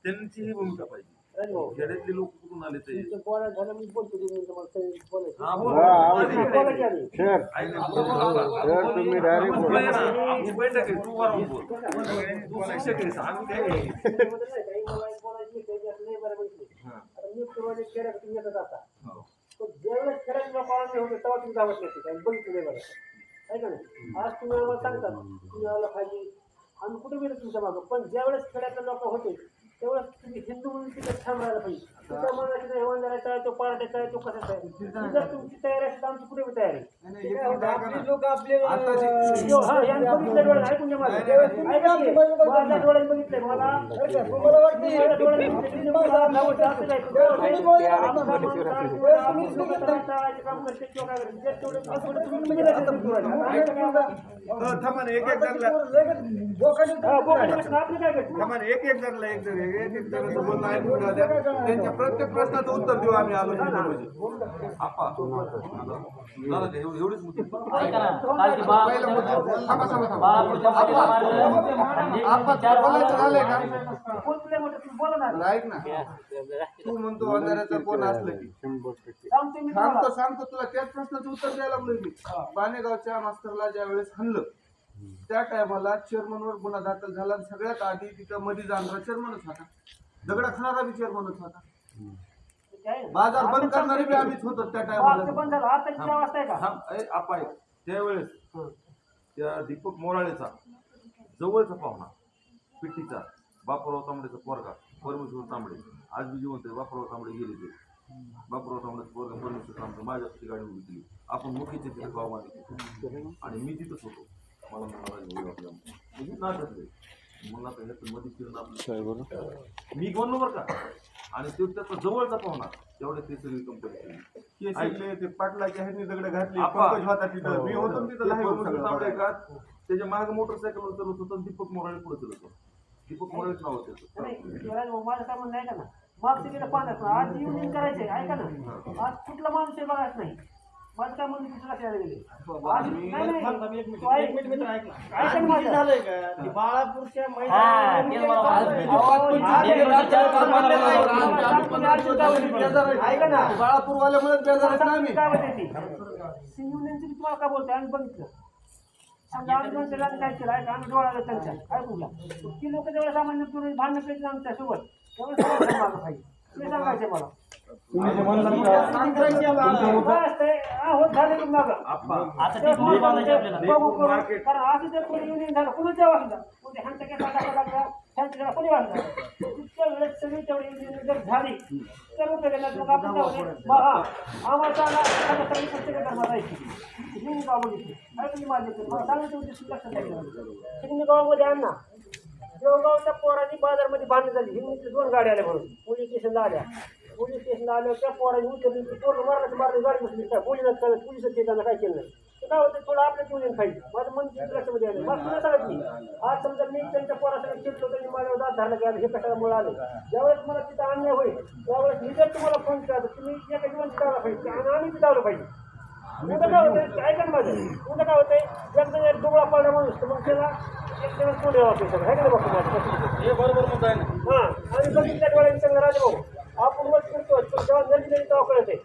त्यांची ही भूमिका पाहिजे. खेड्यातले लोक कुठून आले ते तुम्ही डायरेक्ट बैठक आहे, तू वर बोल, तू शिक्षक आहेस, आम्ही काय ज्यावेळेस खेड्यातल्या पाळणे होते तेव्हा तुम्ही जावत नाही बघितलं बरं आहे का नाही. आज तुम्ही आम्हाला सांगतात तुम्ही आम्हाला पाहिजे आम्ही कुठे गेलो तुमच्या मागं, पण ज्यावेळेस खेड्यातले लोक होते त्यावेळेस तुम्ही हिंदू म्हणून तिथे छान राहायला पाहिजे. तुमच्या मनाची हेवांदाराचा आहे तो पार्ट्याचा आहे तो कशाचा आहे, जर तुमची तयारी असेल तर आमची कुठे बी तयारी लोक आपले ऐकून डोळ्यात बघितलंय मला एक त्यांच्या प्रत्येक प्रश्नाचं उत्तर देऊ आम्ही आलो एवढीच ऐक ना, तू म्हणतो अंधाराचा कोण असलं की सांगतो तुला त्याच प्रश्नाचं उत्तर द्यायला लागलो मी. पाणेगावच्या मास्तरला ज्या वेळेस हाणलं त्या टायमाला चेअरमनवर गुन्हा दाखल झाला. सगळ्यात आधी तिथं मध्ये जाणारा चेअरमनच होता, दगडा खाणारा बी चेअरमनच होता, बाजार बंद करणारे बी आम्हीच होतो त्या टायमाला. त्यावेळेस त्या दीपक मोराळेचा जवळचा पाहुणा पिट्टीचा बापूराव तांबडेचा पोरगा परमेश्वर तांबडे आज बी जिवंत आहे. बापूराव तांबडे गेले ते बापूराव तांबडेचा पोरगा परमेश्वर तांबडे माझ्यासाठी गाडी उभी केली. आपण मुखीचे तिथे गाव मागितले आणि मी तिथंच होतो. मला म्हणाला नाटकले मग आता ह्याचं मध्ये फिरून आपलं मी बोललो बरं का. आणि तो त्याचा जवळचा पाहुणा तेवढे ते सगळी कंपनी ऐकले ते पाटलाच्या ह्यांनी दगड घातली होता तिथं मी होतो तिथं का त्याच्या मागे मोटरसायकलवर चालत होतं. दीपक मोराळे पुढे चालत होतं. दीपक मोराळेच नाव होतं. माझं काय म्हणणं आहे का ना माग तिकडे पाहण्यात आज युनियन करायचंय ऐका ना. आज कुठला माणूस आहे बघायच नाही. माझं काय म्हणून तिथे लक्षात गेले बाळापूरच्या बाळापूरवाल्यामुळे युनियनची तुम्हाला काय बोलतोय आम्ही बघितलं समजा आम्ही म्हणतो काय केलं आहे का आम्ही डोळ्याला त्यांच्या ऐकून घ्या. ती लोक जेवढं सामान्य भांडण केली आमच्या सोबत तेवढं मागं पाहिजे ते सांगायचे मला. कारण असं जर कोणी युनियन झालं कोणी जेव्हा म्हणजे ह्यांच्या केसा लागला ह्यांच्या कोणी वाजला तितक्या वेळेस सगळी तेवढी युनियन जर झाली तर मग आपण आम्हाला सगळी प्रत्येकाला जायची हिंदी गावामध्ये ऐकली माझी मला सांगितलं होती लक्षात ठेवलं हिंदी गावामध्ये आण ना. देवगावच्या पोरांनी बाजारमध्ये बांधली झाली हिंदीच्या 2 गाड्या आल्या म्हणून पोलीस स्टेशनला आल्या. पोलीस स्टेशनला आल्यावर त्या पोरांनी उचलली पोरं मारण्याची गाडी बसली काय पोलिसात त्यांना काय केलं नाही तर काय होतं थोडं आपल्या युनियन खायची माझं मन लक्षामध्ये आलं मला तुला सांगत नाही. आज समजा मी त्यांच्या पोरासाठी खेळतो त्यांनी माझ्यावर दात धरला की हे कशामुळे आलं ज्यावेळेस मला तिथं अन्याय होईल त्यावेळेस मी जर तुम्हाला फोन केला तर तुम्ही एका जीवन पिटावला पाहिजे आणि आम्ही पिटावलं पाहिजे. उद्या काय होतं ऐका ना माझं उद्या काय होतंय एकदा डोळा पडला माणूस तर मग त्याला एक दिवस कोण यावं आपल्या सगळं आहे का बघतो माझं हे बरोबर मुद्दा आहे ना. हां आणि बघितल्या डोळ्याने सगळं राजा भाऊ आपण वच करतो जेव्हा गंजी तेव्हा कळत आहे.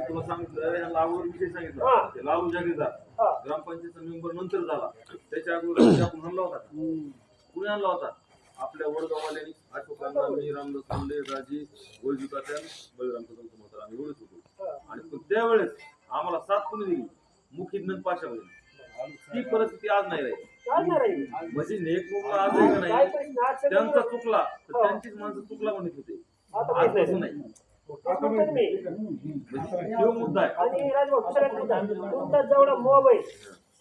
तुला सांगितलं लालूवर विषय सांगितलं लालू जागीचा ग्रामपंचायतचा मेंबर नंतर झाला त्याच्या अगोदर आपण आणला होता कुणी आणला होता आपल्या वडगाववाल्यांनी अशोकांना मी रामदास तांबे राजी गोलजी कात्यान बळीराम कदम समोर आम्ही एवढेच होतो. आणि त्यावेळेस आम्हाला साथ कोणी दिली मुखिदनंद पाशामध्ये ती परिस्थिती आज नाही राहील. म्हणजे नेक मुलं आज आहे का नाही त्यांचा चुकला तर त्यांचीच माणसं चुकला म्हणत होते आज तसं नाही. मुद्दा आहे आणि राजभाऊ तुमचा जेवढा मोबाईल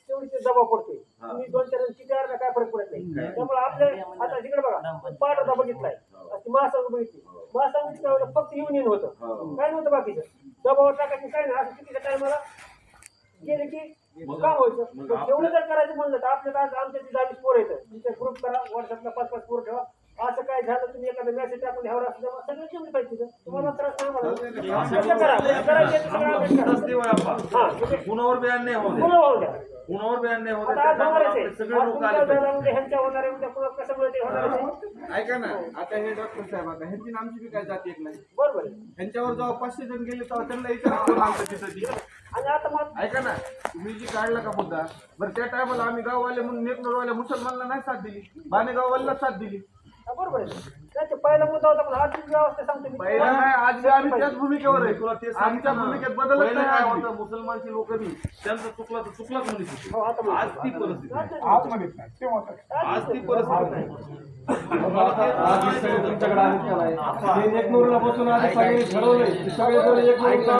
तेवढी ते दबाव पडतोय. तुम्ही 2-4 जण किती अर्धा काय फरक पडत नाही. त्यामुळे आपल्या आता तिकडे बघा पाठ होता बघितलाय महासंघ बघितली महासंघ काय होतं फक्त युनियन होतं काय नव्हतं बाकीचं दबाव टाकायचं काय नाही. असं चुकीच्या टायमाला गेले की काय व्हायचं एवढं जर करायचं म्हणलं तर आपल्याला आमच्या तिथे 40 पोरं येतं तिथे ग्रुप करा वर्षातला 5-5 पोरं ठेवा असं काय झालं तुम्ही एखादं मेसेज टाकून ह्यावर असलं सगळं जेवढी पाहिजे तिथं. तुम्हाला त्रास नाही मला. असं करा. करायचं ते सगळं आम्ही करा. तसं देऊ आप्पा. हा, म्हणजे कुणावर बी अन्याय होऊ दे. पुन्हा होऊ द्या. कुणावर बी अन्याय होऊ दे. आता त्या आज होणारच टायमाला आहे. आपले सगळे आज लोक तुमच्या आले पाहिजे. झाला, उद्या ह्यांच्या होणार आहे, उद्या पुन्हा कसं मिळते होणारच आहे. ऐका ना, आता हे डॉक्टर साहेब आता ह्यांची आणि आमची बी काय जाती एक नाही. बरोबर आहे. ह्यांच्यावर जेव्हा 500 जण गेले तेव्हा त्यांना विचारा कोण आलतं तिथं ती. आणि आता मग ऐका ना, तुम्ही जी काढला का मुद्दा, बरं त्या टायमाला आम्ही गाववाले म्हणून नेकनूरवाल्या मुसलमानला नाही साथ दिली, बाणेगाववाल्याला साथ दिली. बरोबर आहे. त्याचा पहिला मुद्दा होता पण आजची व्यवस्था सांगतो मी. पहिला नाही, आज बी आम्ही त्याच भूमिकेवर आहे. तुला ते आमच्या सांगितलं ना. भूमिकेत बदलच पहिले नाही काय आणली. होतं, मुसलमानची लोक बी त्यांचं चुकलं तर चुकलंच म्हणत होती. हो, आता आज ती परिस्थिती नाही. आतमध्ये नाही तेव्हा काय आज ती परिस्थिती नाही. तुमच्याकडे आम्ही केलाय. हे एकनूरला बसून आधी सगळे ठरवलंय. सगळे जण एकनूर